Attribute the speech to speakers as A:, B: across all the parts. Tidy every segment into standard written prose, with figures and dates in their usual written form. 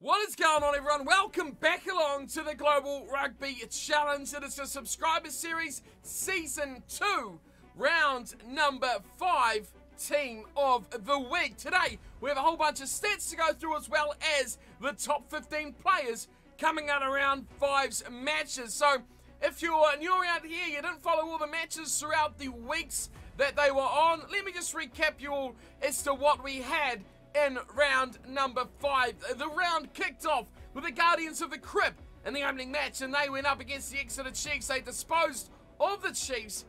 A: What is going on, everyone? Welcome back along to the Global Rugby Challenge. It is the Subscriber Series Season 2, Round number 5, Team of the Week. Today, we have a whole bunch of stats to go through as well as the top 15 players coming out of Round 5's matches. So, if you're new around here, you didn't follow all the matches throughout the weeks that they were on, let me just recap you all as to what we had in round number 5. The round kicked off with the Guardians of the Crib in the opening match, and they went up against the Exeter Chiefs. They disposed of the Chiefs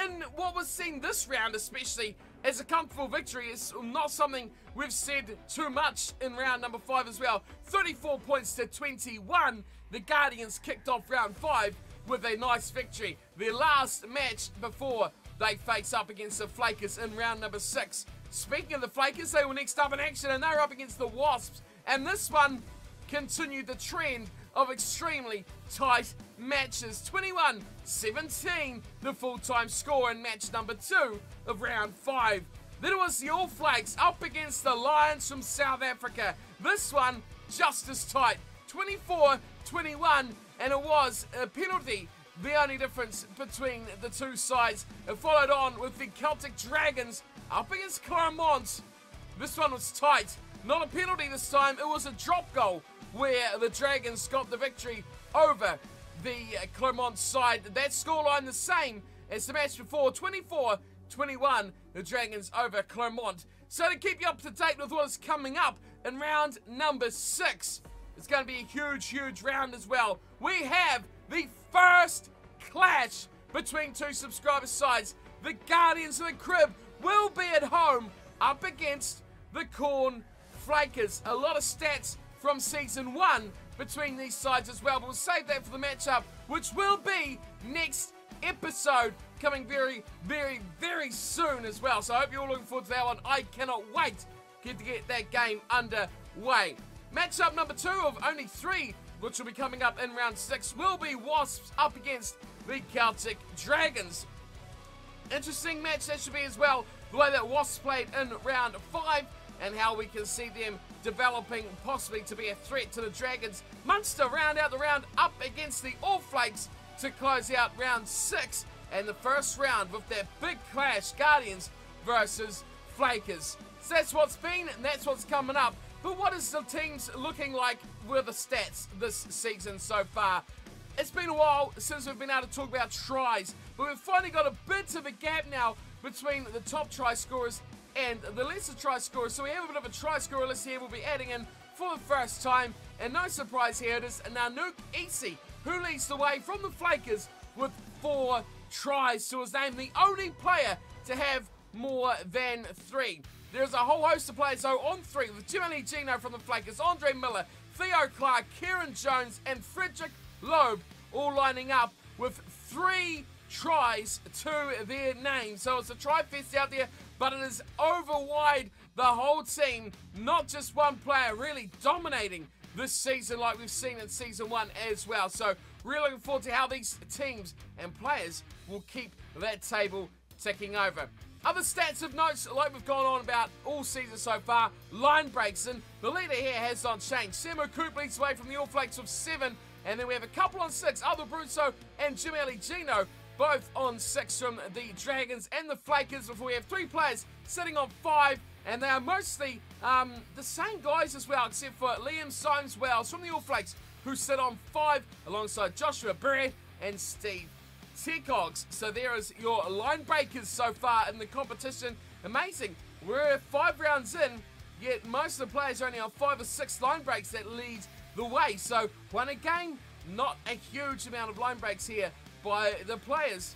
A: in what was seen this round especially as a comfortable victory. It's not something we've said too much in round number 5 as well. 34 points to 21. The Guardians kicked off round 5 with a nice victory. Their last match before they face up against the Flakers in round number 6. Speaking of the Flakers, they were next up in action and they were up against the Wasps. And this one continued the trend of extremely tight matches. 21-17, the full-time score in match number 2 of round 5. Then it was the All Flakes up against the Lions from South Africa. This one just as tight, 24-21, and it was a penalty. The only difference between the two sides. It followed on with the Celtic Dragons up against Clermont. This one was tight. Not a penalty this time. It was a drop goal where the Dragons got the victory over the Clermont side. That scoreline the same as the match before. 24-21, the Dragons over Clermont. So to keep you up to date with what is coming up in round number 6, it's going to be a huge round as well. We have the first clash between two subscriber sides. The Guardians of the Crib will be at home up against the Flakers. A lot of stats from Season 1 between these sides as well, but we'll save that for the matchup, which will be next episode, coming very soon as well. So I hope you're all looking forward to that one. I cannot wait to get that game underway. Matchup number 2 of only 3, which will be coming up in round 6, will be Wasps up against the Celtic Dragons. Interesting match that should be as well, the way that Wasps played in round 5 and how we can see them developing possibly to be a threat to the Dragons. Munster round out the round up against the All Flakes to close out round 6 and the first round with that big clash, Guardians versus Flakers. So that's what's been and that's what's coming up. But what is the teams looking like with the stats this season so far? It's been a while since we've been able to talk about tries, but we've finally got a bit of a gap now between the top try scorers and the lesser try scorers. So we have a bit of a try scorer list here we'll be adding in for the first time. And no surprise here, it is Untitled who leads the way from the Flakers with 4 tries to his name, the only player to have more than 3. There's a whole host of players though on 3 with Jimmy Gino from the Flakers, Andre Miller, Theo Clark, Kieran Jones and Frederick Loeb all lining up with 3 tries to their name. So it's a try fest out there, but it is over wide the whole team, not just one player really dominating this season like we've seen in Season 1 as well. So really looking forward to how these teams and players will keep that table ticking over. Other stats of notes, like we've gone on about all season so far, line breaks, and the leader here has not changed. Semo Coop leads away from the All Flakes with 7, and then we have a couple on 6, Aldo Brusso and Jimmy Gino, both on 6 from the Dragons and the Flakers, before we have 3 players sitting on 5, and they are mostly the same guys as well, except for Liam Symes-Wells from the All Flakes, who sit on 5, alongside Joshua Barrett and Steve Teacogs. So there is your line breakers so far in the competition. Amazing. We're 5 rounds in, yet most of the players are only on 5 or 6 line breaks that lead the way. So won a game, not a huge amount of line breaks here by the players.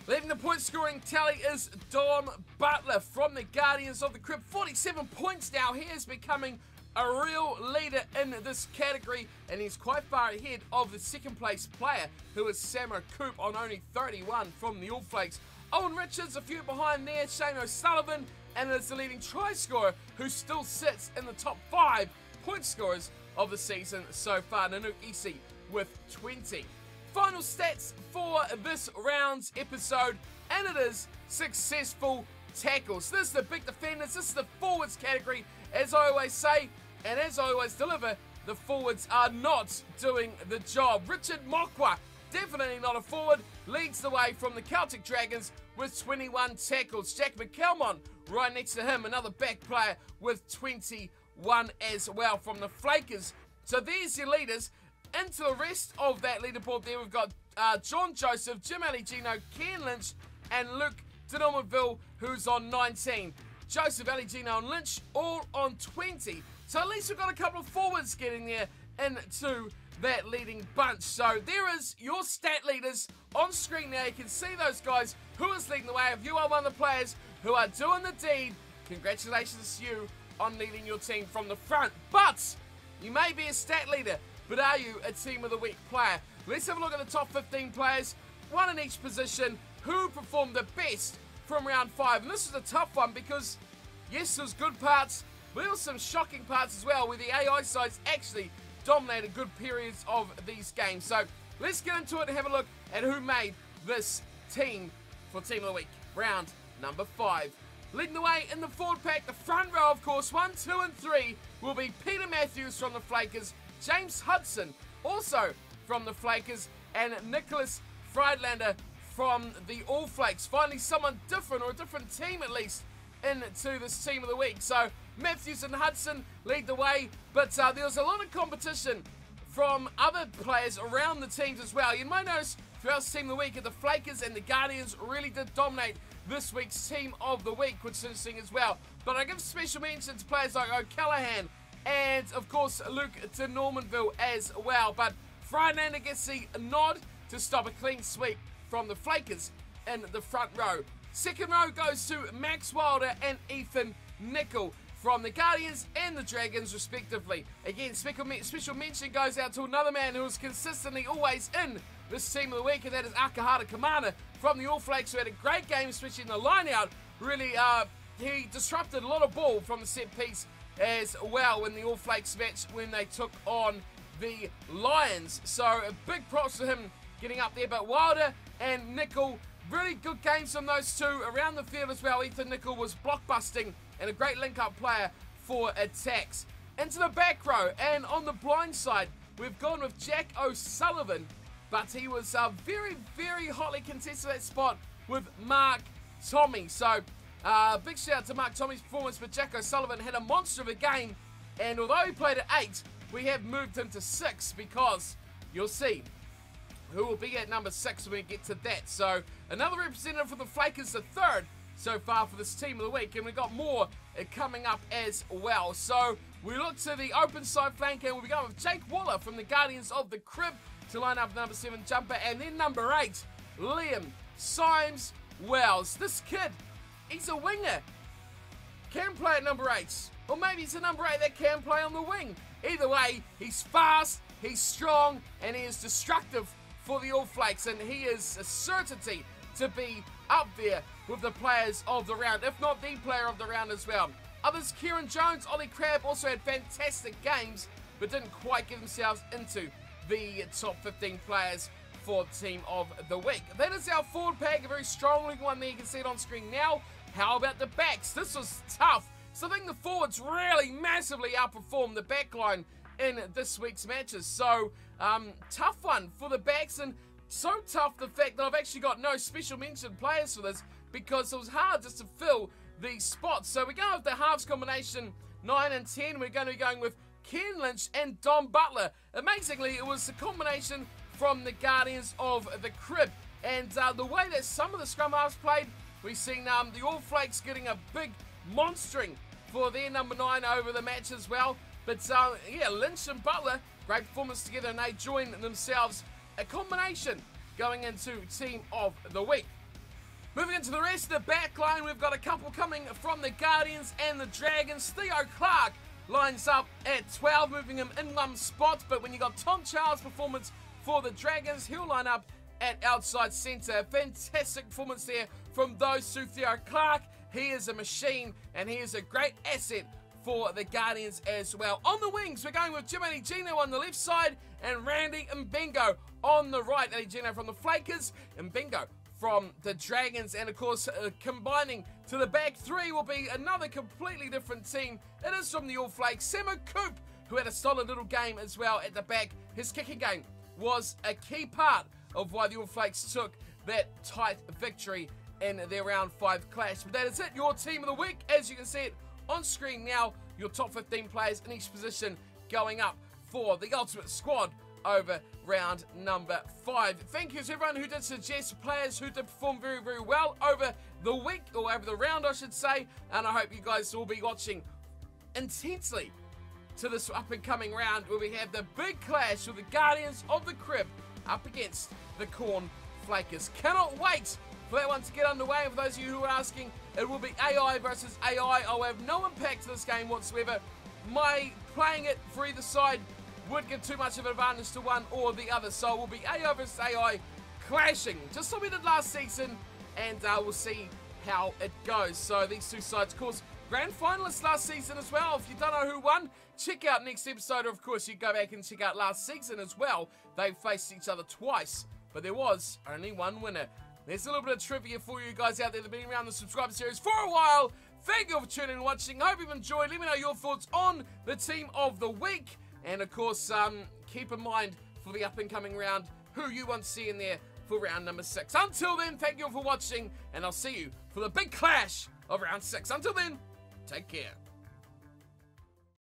A: Leading the point scoring tally is Dom Butler from the Guardians of the Crib. 47 points now. He is becoming a real leader in this category, and he's quite far ahead of the second place player, who is Samo Coop on only 31 from the All Flakes. Owen Richards a few behind there, Shane O'Sullivan, and is the leading try scorer, who still sits in the top 5 point scorers of the season so far. Nanook Isi with 20. Final stats for this round's episode, and it is successful tackles. This is the big defenders, this is the forwards category, as I always say, and as I always deliver, the forwards are not doing the job. Richard Mokwa, definitely not a forward, leads the way from the Celtic Dragons with 21 tackles. Jack McCalmont right next to him, another back player with 21 as well from the Flakers. So there's your leaders. Into the rest of that leaderboard there, we've got John Joseph, Jim Aligino, Ken Lynch, and Luke de Normanville, who's on 19. Joseph, Aligino, and Lynch all on 20. So at least we've got a couple of forwards getting there into that leading bunch. So there is your stat leaders on screen now. You can see those guys who is leading the way. If you are one of the players who are doing the deed, congratulations to you on leading your team from the front. But you may be a stat leader, but are you a Team of the Week player? Let's have a look at the top 15 players, one in each position, who performed the best from round 5. And this is a tough one because, yes, there's good parts, but there were some shocking parts as well, where the AI sides actually dominated good periods of these games. So let's get into it and have a look at who made this team for Team of the Week, round number 5. Leading the way in the forward pack, the front row, of course, 1, 2, and 3 will be Peter Matthews from the Flakers, James Hudson, also from the Flakers, and Nicholas Friedlander from the All Flakes. Finally, someone different, or a different team at least, into this Team of the Week. So Matthews and Hudson lead the way, but there was a lot of competition from other players around the teams as well. You might notice throughout Team of the Week that the Flakers and the Guardians really did dominate this week's Team of the Week, which is interesting as well. But I give special mention to players like O'Callaghan and, of course, Luke de Normanville as well. But Friedlander gets the nod to stop a clean sweep from the Flakers in the front row. Second row goes to Max Wilder and Ethan Nicol from the Guardians and the Dragons, respectively. Again, special mention goes out to another man who is consistently always in this Team of the Week, and that is Akahara Kamana from the All Flakes, who had a great game, especially in the line-out. Really, he disrupted a lot of ball from the set piece as well in the All Flakes match when they took on the Lions. So a big props to him getting up there. But Wilder and Nicol, really good games from those two around the field as well. Ethan Nicol was blockbusting and a great link-up player for attacks. Into the back row, and on the blind side, we've gone with Jack O'Sullivan, but he was very, very hotly contested that spot with Mark Tommy. So big shout out to Mark Tommy's performance, but Jack O'Sullivan had a monster of a game, and although he played at 8, we have moved him to 6 because you'll see who will be at number 6 when we get to that. So another representative for the Flakers, the third so far for this Team of the Week, and we've got more coming up as well. So we look to the open side flank, and we'll be going with Jake Waller from the Guardians of the Crib to line up number 7 jumper, and then number 8, Liam Symes Wells. This kid, he's a winger, can play at number 8, or maybe he's a number 8 that can play on the wing. Either way, he's fast, he's strong, and he is destructive for the All Flakes, and he is a certainty to be up there with the players of the round, if not the player of the round as well. Others, Kieran Jones, Ollie Crabb also had fantastic games, but didn't quite get themselves into the top 15 players for Team of the Week. That is our forward pack, a very strong looking one there. You can see it on screen now. How about the backs? This was tough. So I think the forwards really massively outperformed the back line in this week's matches. So tough one for the backs, and so tough the fact that I've actually got no special mention players for this because it was hard just to fill these spots. So we're going with the halves combination 9 and 10. We're going to be going with Ken Lynch and Don Butler. Amazingly, it was a combination from the Guardians of the Crib. And the way that some of the scrum halves played, we've seen the All Flakes getting a big monstering for their number 9 over the match as well. But yeah, Lynch and Butler, great performance together, and they join themselves a combination going into Team of the Week. Moving into the rest of the back line, we've got a couple coming from the Guardians and the Dragons. Theo Clark lines up at 12, moving him in one spot. But when you got Tom Charles' performance for the Dragons, he'll line up at outside centre. Fantastic performance there from those two. Theo Clark, he is a machine, and he is a great asset for the Guardians as well. On the wings, we're going with Jim Aligino on the left side and Randy Mbingo on the right. Aligino from the Flakers, Mbingo from the Dragons, and of course combining to the back three will be another completely different team. It is from the All Flakes, Semo Coop who had a solid little game as well at the back. His kicking game was a key part of why the All Flakes took that tight victory in their round 5 clash. But that is it, your team of the week. As you can see it on screen now, your top 15 players in each position going up for the ultimate squad over round number 5. Thank you to everyone who did suggest players who did perform very, very well over the week, or over the round I should say, and I hope you guys will be watching intensely to this up and coming round where we have the big clash with the Guardians of the Crib up against the Corn Flakers. Cannot wait for that one to get underway. And for those of you who are asking, it will be AI versus AI. I'll have no impact to this game whatsoever. My playing it for either side would give too much of an advantage to one or the other. So it will be AI versus AI clashing, just like we did last season, and we'll see how it goes. So these two sides, of course, grand finalists last season as well. If you don't know who won, check out next episode. Or of course, you go back and check out last season as well. They faced each other twice, but there was only one winner. There's a little bit of trivia for you guys out there that have been around the subscriber series for a while. Thank you all for tuning in and watching. Hope you've enjoyed. Let me know your thoughts on the team of the week. And of course, keep in mind for the up and coming round who you want to see in there for round number 6. Until then, thank you all for watching, and I'll see you for the big clash of round 6. Until then, take care.